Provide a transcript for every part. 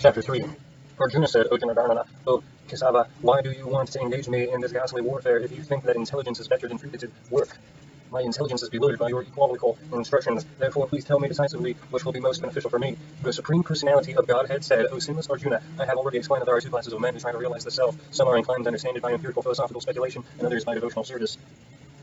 Chapter 3. Arjuna said, O Janardana, O Kesava, why do you want to engage me in this ghastly warfare if you think that intelligence is better than fruitive work? My intelligence is bewildered by your equivocal instructions. Therefore, please tell me decisively which will be most beneficial for me. The Supreme Personality of Godhead said, O sinless Arjuna, I have already explained that there are two classes of men who try to realize the self. Some are inclined to understand it by empirical philosophical speculation, and others by devotional service.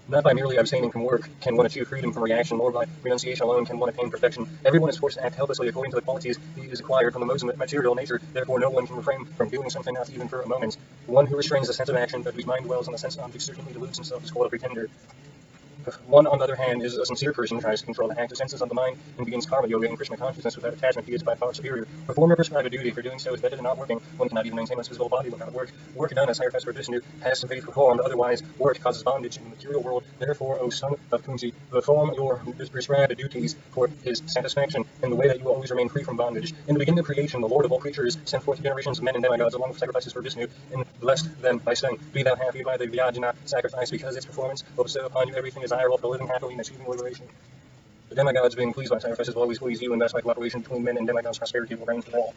Not by merely abstaining from work can one achieve freedom from reaction, nor by renunciation alone can one attain perfection. Everyone is forced to act helplessly according to the qualities he is acquired from the modes of material nature. Therefore, no one can refrain from doing something, not even for a moment. One who restrains the sense of action, but whose mind dwells on the sense of objects, certainly deludes himself, is called a pretender. One, on the other hand, is a sincere person who tries to control the active senses of the mind and begins karma yoga and Krishna consciousness without attachment. He is by far superior. Perform or prescribe a duty, for doing so is better than not working. One cannot even maintain one's physical body without work. Work done as sacrifice for Vishnu has to be performed, otherwise work causes bondage in the material world. Therefore, O son of Kunti, perform your prescribed duties for his satisfaction in the way that you will always remain free from bondage. In the beginning of creation, the Lord of all creatures sent forth generations of men and demigods along with sacrifices for Vishnu and blessed them by saying, Be thou happy by the Vyajana sacrifice, because its performance will bestow upon you everything desirable for living happily and achieving liberation. The demigods being pleased by sacrifices will always please you, and thus by cooperation between men and demigods prosperity will reign for all.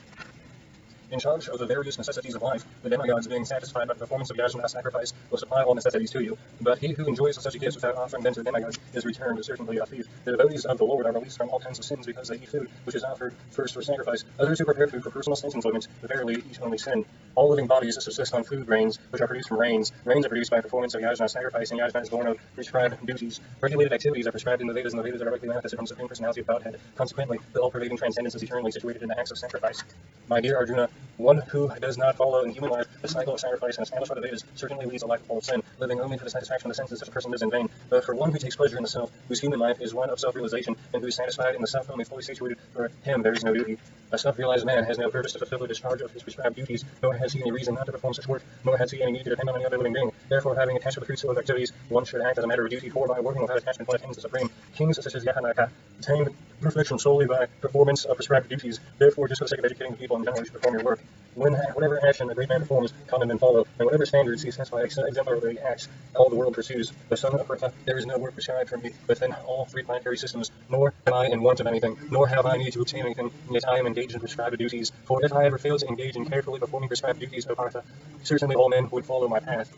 In charge of the various necessities of life, the demigods being satisfied by the performance of Yajna sacrifice will supply all necessities to you. But he who enjoys such gifts without offering them to the demigods is returned certainly a thief. The devotees of the Lord are released from all kinds of sins because they eat food, which is offered first for sacrifice. Others who prepare food for personal sense enjoyment verily eat only sin. All living bodies subsist on food grains, which are produced from rains. Rains are produced by performance of Yajna sacrifice, and Yajna is born of prescribed duties. Regulated activities are prescribed in the Vedas, and the Vedas are directly manifested from the Supreme Personality of Godhead. Consequently, the all-pervading transcendence is eternally situated in the acts of sacrifice. My dear Arjuna, one who does not follow in human life the cycle of sacrifice and established by the Vedas certainly leads a life full of sin, living only for the satisfaction of the senses. Such a person lives in vain. But for one who takes pleasure in the self, whose human life is one of self-realization, and who is satisfied in the self only fully situated, for him there is no duty. A self-realized man has no purpose to fulfill the discharge of his prescribed duties, nor has he any reason not to perform such work, nor has he any need to depend on any other living being. Therefore, having attached to the fruits of activities, one should act as a matter of duty, for by working without attachment one attains the supreme. Kings such as Yahanaka attain perfection solely by performance of prescribed duties. Therefore, just for the sake of educating the people in general, you should perform your work. Whatever action a great man performs, common men follow, and whatever standards he sets by exemplary acts, all the world pursues. The son of Pritha, there is no work prescribed for me within all three planetary systems, nor am I in want of anything, nor have I need to obtain anything, yet I am engaged in prescribed duties. For if I ever failed to engage in carefully performing prescribed duties, O Partha, certainly all men would follow my path.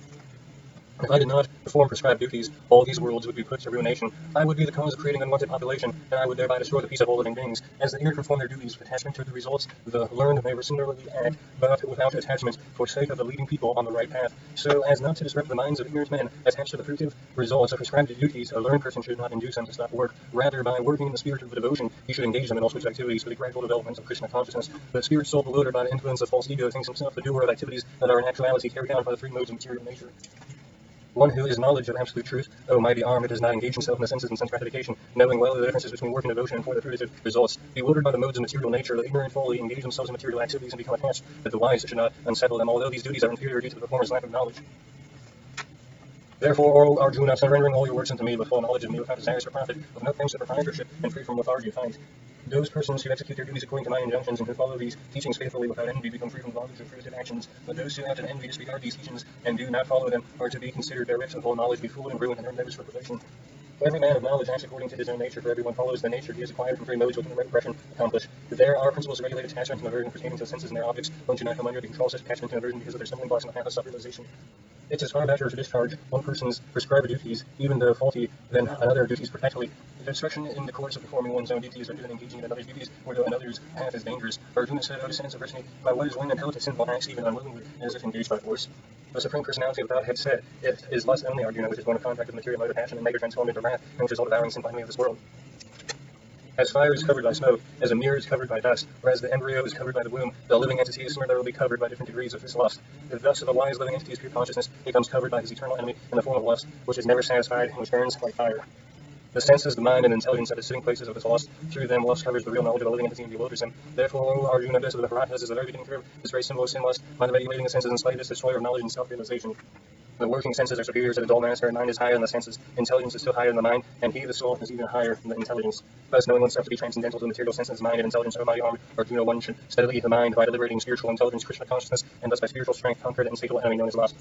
If I did not perform prescribed duties, all these worlds would be put to ruination. I would be the cause of creating unwanted population, and I would thereby destroy the peace of all living beings. As the ear perform their duties with attachment to the results, the learned may similarly act, but without attachment, for sake of the leading people on the right path. So as not to disrupt the minds of ignorant men attached to the fruitive results of prescribed duties, a learned person should not induce them to stop work. Rather, by working in the spirit of the devotion, he should engage them in all sorts of activities for the gradual development of Krishna consciousness. The spirit soul bewildered by the influence of false ego thinks himself the doer of activities that are in actuality carried out by the three modes of material nature. One who is knowledge of absolute truth, O mighty arm, that does not engage himself in the senses and sense gratification, knowing well the differences between work and devotion and for the fruitive results. Bewildered by the modes of material nature, the ignorant fully engage themselves in material activities and become attached, but the wise should not unsettle them, although these duties are inferior due to the performer's lack of knowledge. Therefore, O Arjuna, surrendering all your works unto me with full knowledge of me, without desires for profit, with no claims to proprietorship, and free from lethargy, find. Those persons who execute their duties according to my injunctions and who follow these teachings faithfully without envy become free from bondage of fruitive actions. But those who out of envy disregard these teachings and do not follow them are to be considered bereft of all knowledge, be fooled and ruined, and earn never reprobation. Every man of knowledge acts according to his own nature, for everyone follows the nature he has acquired from three modes within the right impression accomplished. There are principles of regulated attachment and aversion pertaining to the senses and their objects. One should not come under the control of such attachment and aversion because of their stumbling blocks in the path of self-realization. It is far better to discharge one person's prescribed duties, even though faulty, than another duties perfectly. The discretion in the course of performing one's own duties is better than engaging in another's duties, where another's path is dangerous. Arjuna said, O descendants of Vrishni, by what is one impelled to sinful acts, even unwillingly, as if engaged by force? The Supreme Personality of Godhead said, It is lust only, Arjuna, which is one of contact with material mode of passion and nature transformed into wrath, and which is all devouring sin finally of this world. As fire is covered by smoke, as a mirror is covered by dust, or as the embryo is covered by the womb, the living entity is similarly covered by different degrees of his lust. If thus the wise living entity's pure consciousness becomes covered by his eternal enemy in the form of lust, which is never satisfied and which burns like fire. The senses, the mind, and intelligence are the sitting places of this lust. Through them, lust covers the real knowledge of the living entity and bewilders him. Therefore, O Arjuna, this of the Bharatas is the very beginning curve, this very symbol of sin lust, by the regulating the senses and slay this destroyer of knowledge and self-realization. The working senses are superior to the dull master, and mind is higher than the senses. Intelligence is still higher than the mind, and he, the soul, is even higher than the intelligence. Thus, knowing oneself to be transcendental to the material senses, mind, and intelligence, O mighty arm, Arjuna, one should steadily the mind by deliberating spiritual intelligence, Krishna consciousness, and thus by spiritual strength conquer the insatiable enemy known as lust.